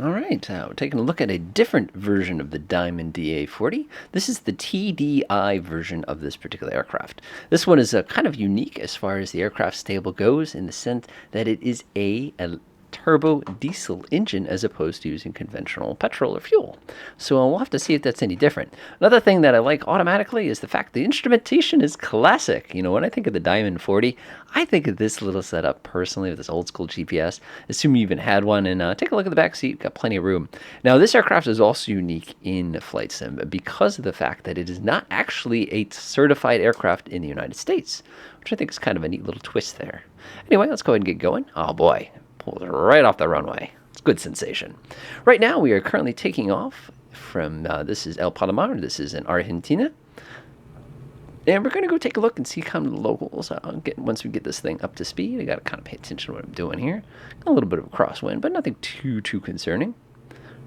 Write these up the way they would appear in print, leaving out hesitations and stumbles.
All right, we're taking a look at a different version of the Diamond DA40. This is the TDI version of this particular aircraft. This one is kind of unique as far as the aircraft's table goes in the sense that it is a turbo diesel engine as opposed to using conventional petrol or fuel. So we'll have to see if that's any different. Another thing that I like automatically is the fact the instrumentation is classic. You know, when I think of the Diamond 40, I think of this little setup personally with this old school GPS. Assume you even had one, and take a look at the back seat. Got plenty of room. Now, this aircraft is also unique in flight sim because of the fact that it is not actually a certified aircraft in the United States, which I think is kind of a neat little twist there. Anyway, let's go ahead and get going. Oh boy, pulled it right off the runway. It's a good sensation. Right now, we are currently taking off from, this is El Palomar. This is in Argentina. And we're going to go take a look and see kind of the locals. Once we get this thing up to speed, I got to kind of pay attention to what I'm doing here. Got a little bit of a crosswind, but nothing too concerning.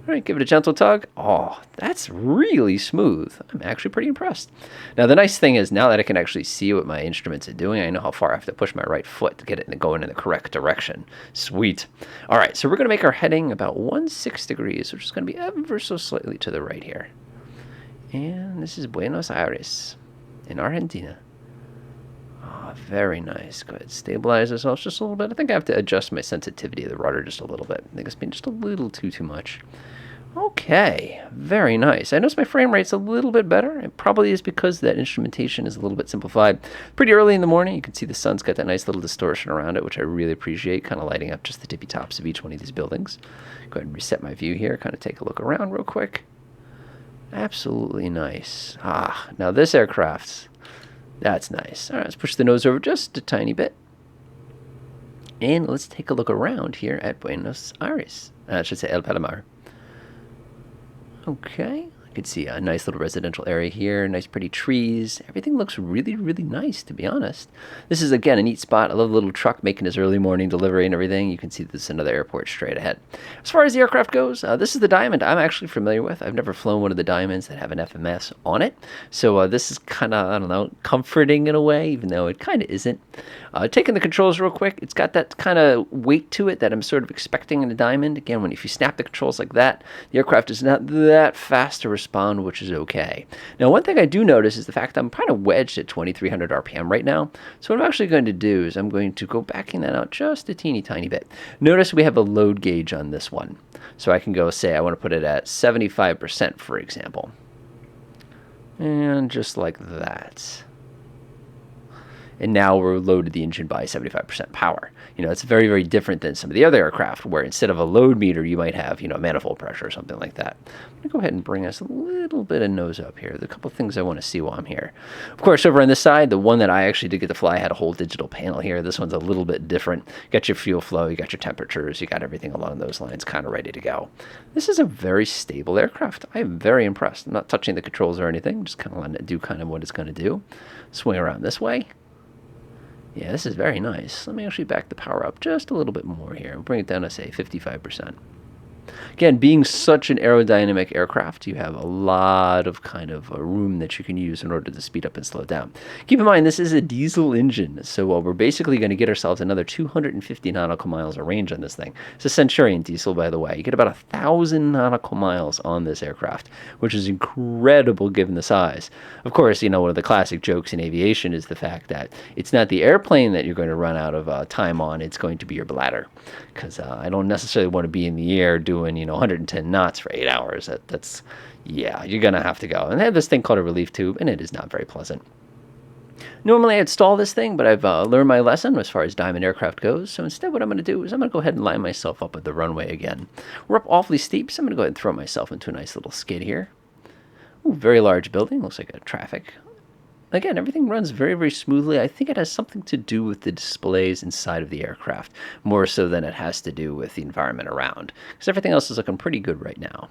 All right, give it a gentle tug. Oh, that's really smooth. I'm actually pretty impressed. Now, the nice thing is now that I can actually see what my instruments are doing, I know how far I have to push my right foot to get it going in the correct direction. Sweet. All right, so we're going to make our heading about 16 degrees, which is going to be ever so slightly to the right here. And this is Buenos Aires in Argentina. Oh, very nice. Go ahead, stabilize ourselves just a little bit. I think I have to adjust my sensitivity of the rudder just a little bit. I think it's been just a little too much. Okay, very nice. I notice my frame rate's a little bit better. It probably is because that instrumentation is a little bit simplified. Pretty early in the morning, you can see the sun's got that nice little distortion around it, which I really appreciate, kind of lighting up just the tippy tops of each one of these buildings. Go ahead and reset my view here, kind of take a look around real quick. Absolutely nice. Now this aircraft, that's nice. All right, let's push the nose over just a tiny bit. And let's take a look around here at Buenos Aires. I should say El Palomar. Okay, I can see a nice little residential area here, nice pretty trees. Everything looks really nice, to be honest. This is, again, a neat spot. I love the little truck making his early morning delivery and everything. You can see this is another airport straight ahead. As far as the aircraft goes, this is the Diamond I'm actually familiar with. I've never flown one of the Diamonds that have an FMS on it. So this is kind of, I don't know, comforting in a way, even though it kind of isn't. Taking the controls real quick, it's got that kind of weight to it that I'm sort of expecting in a Diamond. Again, if you snap the controls like that, the aircraft is not that fast to respond, which is okay. Now, one thing I do notice is the fact that I'm kind of wedged at 2,300 RPM right now. So what I'm actually going to do is I'm going to go backing that out just a teeny tiny bit. Notice we have a load gauge on this one. So I can go say I want to put it at 75%, for example. And just like that. And now we're loaded the engine by 75% power. You know, it's very different than some of the other aircraft where instead of a load meter, you might have, manifold pressure or something like that. I'm going to go ahead and bring us a little bit of nose up here. There's a couple of things I want to see while I'm here. Of course, over on this side, the one that I actually did get to fly had a whole digital panel here. This one's a little bit different. You got your fuel flow, you got your temperatures, you got everything along those lines kind of ready to go. This is a very stable aircraft. I am very impressed. I'm not touching the controls or anything. Just kind of letting it do kind of what it's going to do. Swing around this way. Yeah, this is very nice. Let me actually back the power up just a little bit more here. Bring it down to, say, 55%. Again, being such an aerodynamic aircraft, you have a lot of kind of room that you can use in order to speed up and slow down. Keep in mind, this is a diesel engine, so we're basically going to get ourselves another 250 nautical miles of range on this thing. It's a Centurion diesel, by the way. You get about 1,000 nautical miles on this aircraft, which is incredible given the size. Of course, one of the classic jokes in aviation is the fact that it's not the airplane that you're going to run out of time on, it's going to be your bladder. Because I don't necessarily want to be in the air doing 110 knots for 8 hours. That's yeah, you're gonna have to go. And they have this thing called a relief tube, and it is not very pleasant. Normally I'd stall this thing, but I've learned my lesson as far as Diamond aircraft goes. So instead what I'm going to do is I'm going to go ahead and line myself up with the runway again. We're up awfully steep, so I'm going to go ahead and throw myself into a nice little skid here. Ooh, very large building. Looks like a traffic. Again, everything runs very smoothly. I think it has something to do with the displays inside of the aircraft, more so than it has to do with the environment around, because everything else is looking pretty good right now.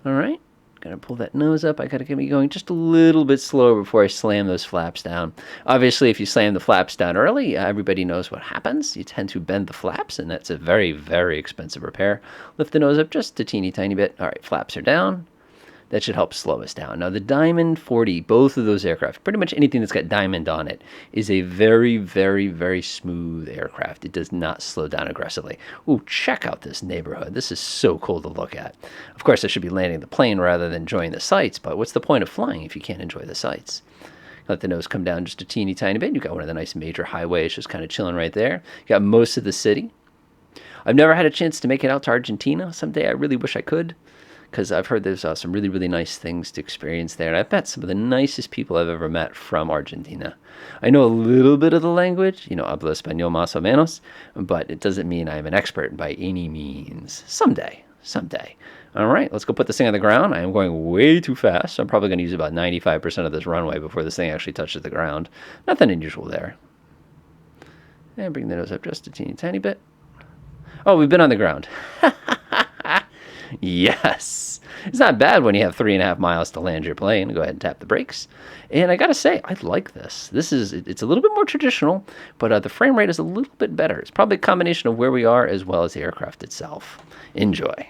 All right, gotta pull that nose up. I gotta get me going just a little bit slower before I slam those flaps down. Obviously, if you slam the flaps down early, everybody knows what happens. You tend to bend the flaps, and that's a very expensive repair. Lift the nose up just a teeny tiny bit. All right, flaps are down. That should help slow us down. Now, the Diamond 40, both of those aircraft, pretty much anything that's got Diamond on it, is a very, very, very smooth aircraft. It does not slow down aggressively. Ooh, check out this neighborhood. This is so cool to look at. Of course, I should be landing the plane rather than enjoying the sights, but what's the point of flying if you can't enjoy the sights? Let the nose come down just a teeny tiny bit. You've got one of the nice major highways just kind of chilling right there. You got most of the city. I've never had a chance to make it out to Argentina. Someday I really wish I could, because I've heard there's some really, really nice things to experience there. And I've met some of the nicest people I've ever met from Argentina. I know a little bit of the language, hablo español más o menos, but it doesn't mean I'm an expert by any means. Someday. All right, let's go put this thing on the ground. I am going way too fast, so I'm probably going to use about 95% of this runway before this thing actually touches the ground. Nothing unusual there. And bring the nose up just a teeny tiny bit. Oh, we've been on the ground. Yes. It's not bad when you have 3.5 miles to land your plane. Go ahead and tap the brakes. And I got to say, I like this. It's a little bit more traditional, but the frame rate is a little bit better. It's probably a combination of where we are as well as the aircraft itself. Enjoy.